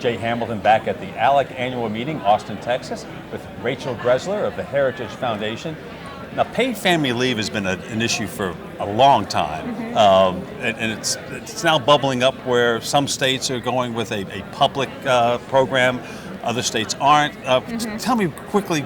Jay Hamilton back at the ALEC annual meeting, Austin, Texas, with Rachel Greszler of the Heritage Foundation. Now, paid family leave has been an issue for a long time, and it's now bubbling up where some states are going with a public program, other states aren't. Tell me quickly,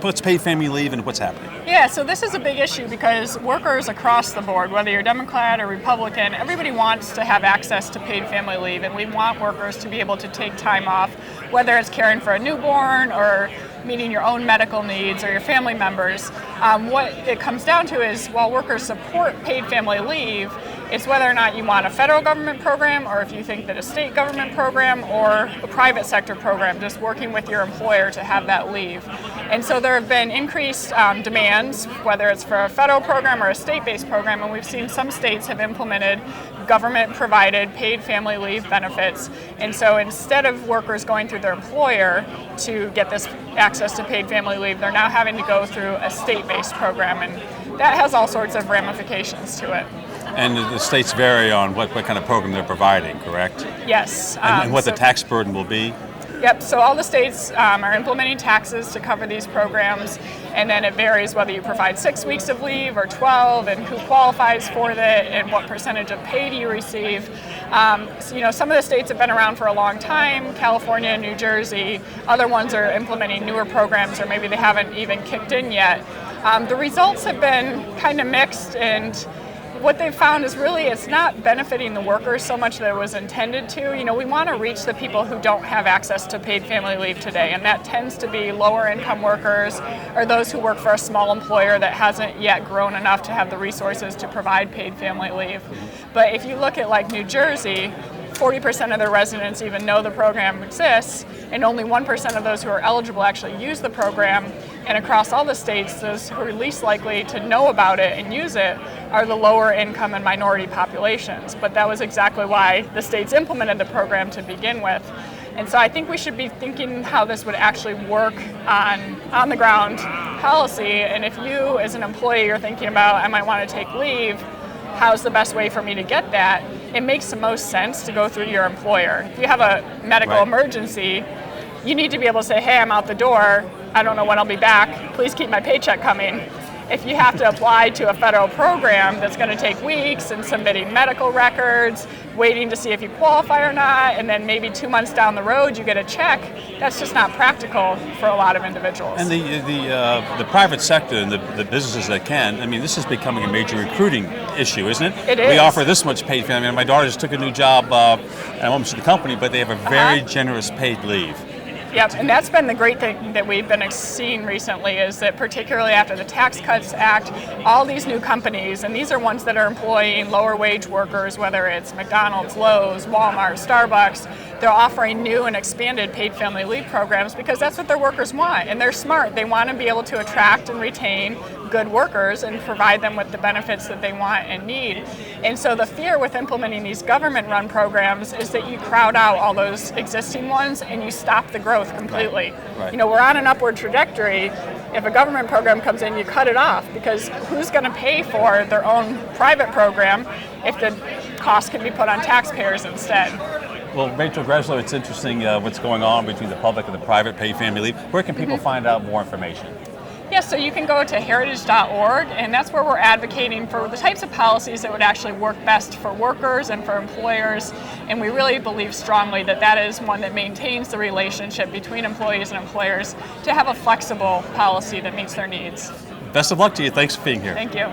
what's paid family leave and what's happening? Yeah, so this is a big issue because workers across the board, whether you're Democrat or Republican, everybody wants to have access to paid family leave, and we want workers to be able to take time off, whether it's caring for a newborn or meeting your own medical needs or your family members. What it comes down to is, while workers support paid family leave, it's whether or not you want a federal government program, or if you think that a state government program or a private sector program, just working with your employer to have that leave. And so there have been increased demands, whether it's for a federal program or a state-based program, and we've seen some states have implemented government-provided paid family leave benefits. And so instead of workers going through their employer to get this access to paid family leave, they're now having to go through a state-based program, and that has all sorts of ramifications to it. And the states vary on what kind of program they're providing, correct? Yes. And what the tax burden will be? Yep, so all the states are implementing taxes to cover these programs, and then it varies whether you provide 6 weeks of leave or 12, and who qualifies for that, and what percentage of pay do you receive. So, some of the states have been around for a long time, California, New Jersey. Other ones are implementing newer programs, or maybe they haven't even kicked in yet. The results have been kind of mixed, and what they've found is really it's not benefiting the workers so much that it was intended to. We want to reach the people who don't have access to paid family leave today, and that tends to be lower income workers or those who work for a small employer that hasn't yet grown enough to have the resources to provide paid family leave. But if you look at like New Jersey, 40% of their residents even know the program exists, and only 1% of those who are eligible actually use the program. And across all the states, those who are least likely to know about it and use it are the lower income and minority populations. But that was exactly why the states implemented the program to begin with. And so I think we should be thinking how this would actually work on the ground policy. And if you, as an employee, are thinking about, I might want to take leave, how's the best way for me to get that? It makes the most sense to go through your employer. If you have a medical emergency, you need to be able to say, hey, I'm out the door, I don't know when I'll be back, please keep my paycheck coming. If you have to apply to a federal program that's going to take weeks and submitting medical records, waiting to see if you qualify or not, and then maybe 2 months down the road you get a check, that's just not practical for a lot of individuals. And the private sector and the businesses that can, this is becoming a major recruiting issue, isn't it? It is. We offer this much paid family. My daughter just took a new job, and I won't mention the company, but they have a very generous paid leave. Yep, and that's been the great thing that we've been seeing recently, is that particularly after the Tax Cuts Act, all these new companies, and these are ones that are employing lower wage workers, whether it's McDonald's, Lowe's, Walmart, Starbucks, they're offering new and expanded paid family leave programs because that's what their workers want, and they're smart. They want to be able to attract and retain good workers and provide them with the benefits that they want and need. And so the fear with implementing these government-run programs is that you crowd out all those existing ones and you stop the growth completely. Right. We're on an upward trajectory. If a government program comes in, you cut it off, because who's going to pay for their own private program if the cost can be put on taxpayers instead? Well, Rachel Greszler, it's interesting what's going on between the public and the private paid family leave. Where can people find out more information? Yes, so you can go to heritage.org, and that's where we're advocating for the types of policies that would actually work best for workers and for employers. And we really believe strongly that that is one that maintains the relationship between employees and employers to have a flexible policy that meets their needs. Best of luck to you. Thanks for being here. Thank you.